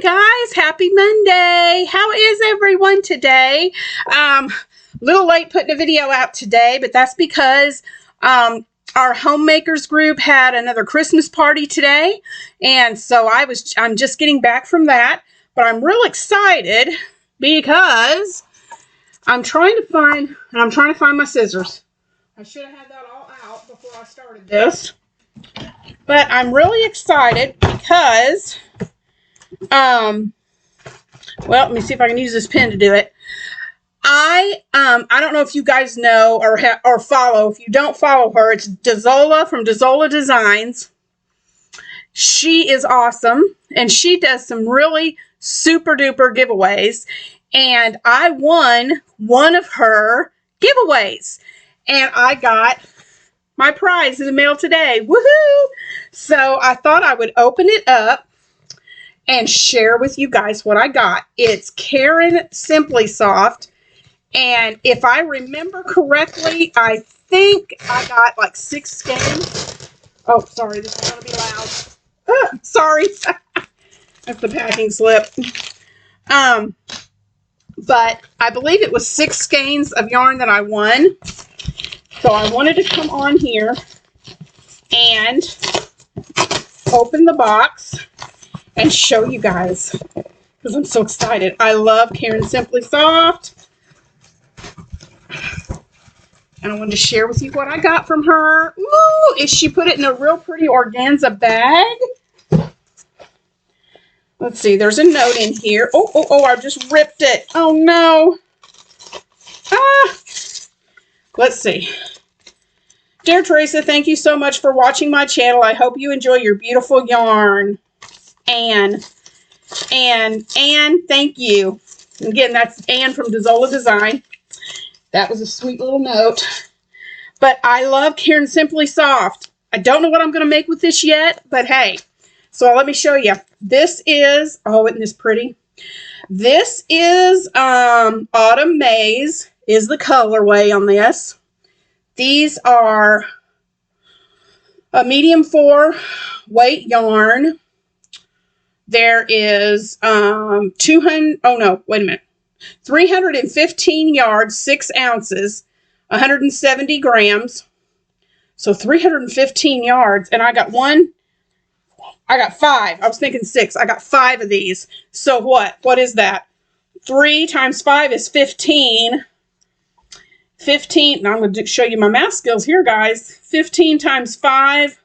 guys, happy Monday. How is everyone today? Little late putting a video out today, but that's because our homemakers group had another Christmas party today, and so I'm just getting back from that, but I'm real excited because I'm trying to find my scissors. I should have had that all out before I started this. But I'm really excited because, well, let me see if I can use this pen to do it. I don't know if you guys know or follow. If you don't follow her, it's Dazoal from Dazoal Designs. She is awesome, and she does some really super duper giveaways. And I won one of her giveaways, and I got my prize in the mail today. Woohoo! So I thought I would open it up and share with you guys what I got. It's Karen Simply Soft. And if I remember correctly, I think I got like 6 skeins. Oh, sorry, this is going to be loud. Sorry. That's the packing slip. But I believe it was 6 skeins of yarn that I won. So I wanted to come on here and open the box and show you guys because I'm so excited. I love Karen Simply Soft. And I wanted to share with you what I got from her. Ooh, she put it in a real pretty organza bag. Let's see, there's a note in here. Oh, I just ripped it. Oh no. Let's see. Dear Teresa, thank you so much for watching my channel. I hope you enjoy your beautiful yarn. Anne, thank you. Again, that's Anne from Dazoal Design. That was a sweet little note. But I love Karen Simply Soft. I don't know what I'm going to make with this yet, but hey. So let me show you. This is, oh, isn't this pretty? This is Autumn Maze is the colorway on this. These are a medium 4 weight yarn. There is 315 yards, 6 ounces, 170 grams. So 315 yards, and I got 5. I was thinking 6. I got 5 of these. So what? What is that? 3 times 5 is 15. 15, and I'm going to show you my math skills here, guys. 15 times 5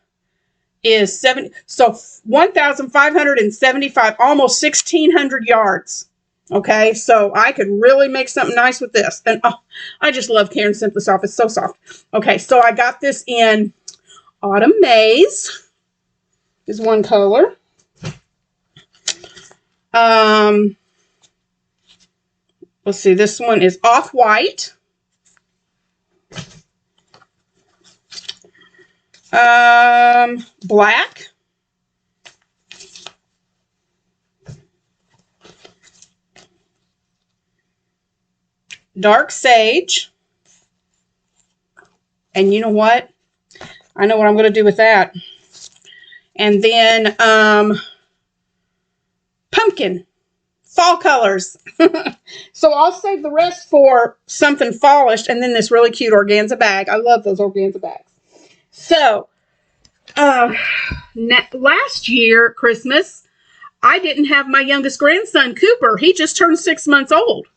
is 70. So 1,575, almost 1,600 yards. Okay, so I could really make something nice with this. And oh, I just love Karen Simply Soft. It's so soft. Okay, so I got this in Autumn Maze. Is one color. Let's see, this one is Off-White. Black. Dark Sage. And you know what? I know what I'm going to do with that. And then Pumpkin. Fall colors. So I'll save the rest for something fallish, and then this really cute organza bag. I love those organza bags. So, last year, Christmas, I didn't have my youngest grandson, Cooper. He just turned 6 months old.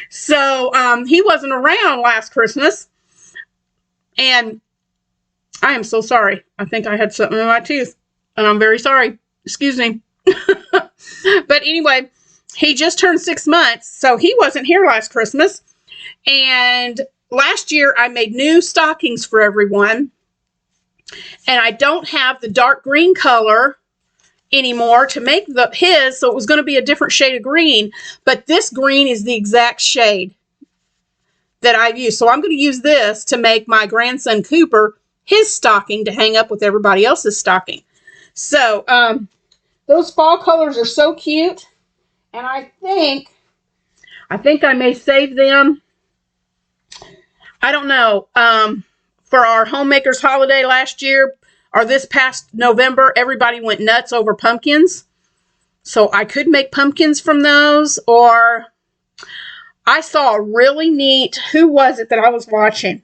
So, he wasn't around last Christmas. And I am so sorry. I think I had something in my tooth. And I'm very sorry. Excuse me. But anyway, he just turned 6 months. So, he wasn't here last Christmas. And last year, I made new stockings for everyone. And I don't have the dark green color anymore to make his, so it was going to be a different shade of green. But this green is the exact shade that I've used. So I'm going to use this to make my grandson Cooper his stocking to hang up with everybody else's stocking. So those fall colors are so cute. And I think I may save them. I don't know. For our homemakers holiday last year, or this past November, everybody went nuts over pumpkins. So I could make pumpkins from those, or I saw a really neat, who was it that I was watching?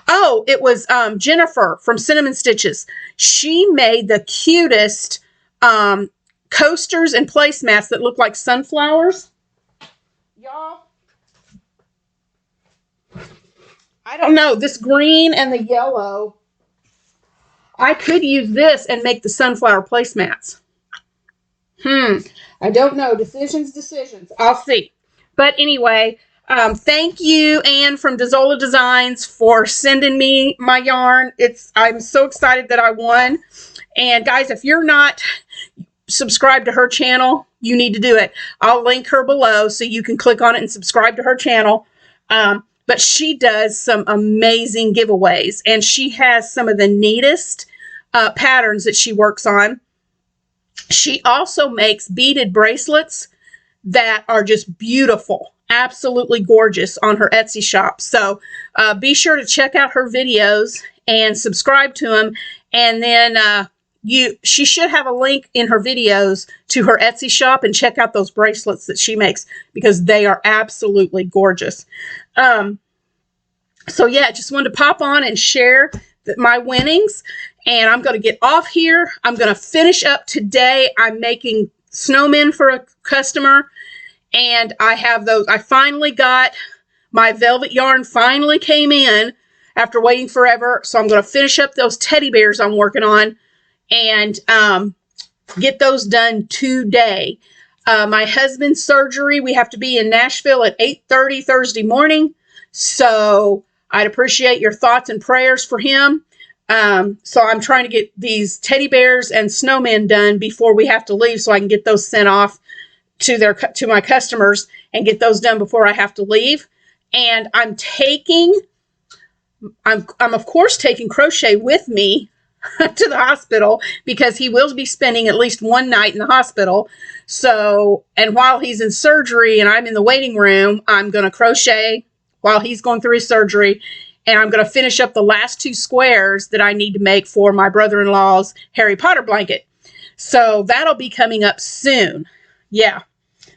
Oh, it was Jennifer from Cinnamon Stitches. She made the cutest coasters and placemats that look like sunflowers. Y'all, I don't know, this green and the yellow, I could use this and make the sunflower placemats. I don't know. Decisions. I'll see. But anyway, thank you, Anne from Dazoal Designs, for sending me my yarn. I'm so excited that I won. And guys, if you're not subscribed to her channel, you need to do it. I'll link her below so you can click on it and subscribe to her channel. But she does some amazing giveaways, and she has some of the neatest patterns that she works on. She also makes beaded bracelets that are just beautiful, absolutely gorgeous on her Etsy shop. So be sure to check out her videos and subscribe to them. And then she should have a link in her videos to her Etsy shop, and check out those bracelets that she makes because they are absolutely gorgeous. So yeah, just wanted to pop on and share my winnings. And I'm going to get off here. I'm going to finish up today. I'm making snowmen for a customer. And I have those. I finally got my velvet yarn, finally came in after waiting forever. So I'm going to finish up those teddy bears I'm working on and get those done today. My husband's surgery, we have to be in Nashville at 8:30 Thursday morning. So I'd appreciate your thoughts and prayers for him. So I'm trying to get these teddy bears and snowmen done before we have to leave, so I can get those sent off to my customers and get those done before I have to leave. And I'm of course taking crochet with me to the hospital because he will be spending at least one night in the hospital. So, and while he's in surgery and I'm in the waiting room, I'm going to crochet while he's going through his surgery. And I'm going to finish up the last 2 squares that I need to make for my brother-in-law's Harry Potter blanket. So that'll be coming up soon. Yeah,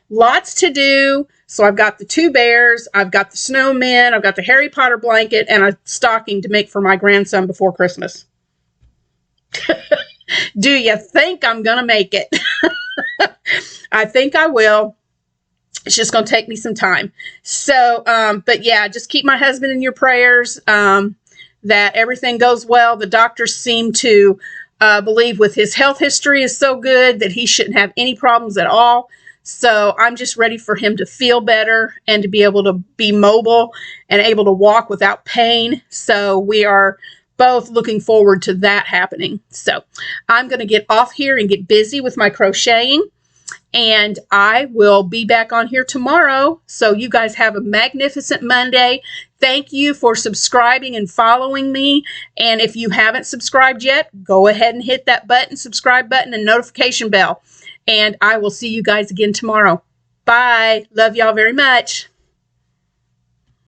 lots to do. So I've got the 2 bears, I've got the snowmen, I've got the Harry Potter blanket, and a stocking to make for my grandson before Christmas. Do you think I'm going to make it? I think I will. It's just going to take me some time. So, but yeah, just keep my husband in your prayers, that everything goes well. The doctors seem to believe with his health history is so good that he shouldn't have any problems at all. So I'm just ready for him to feel better and to be able to be mobile and able to walk without pain. So we are both looking forward to that happening. So I'm going to get off here and get busy with my crocheting. And I will be back on here tomorrow. So you guys have a magnificent Monday. Thank you for subscribing and following me. And if you haven't subscribed yet, go ahead and hit that button, subscribe button, and notification bell. And I will see you guys again tomorrow. Bye. Love y'all very much.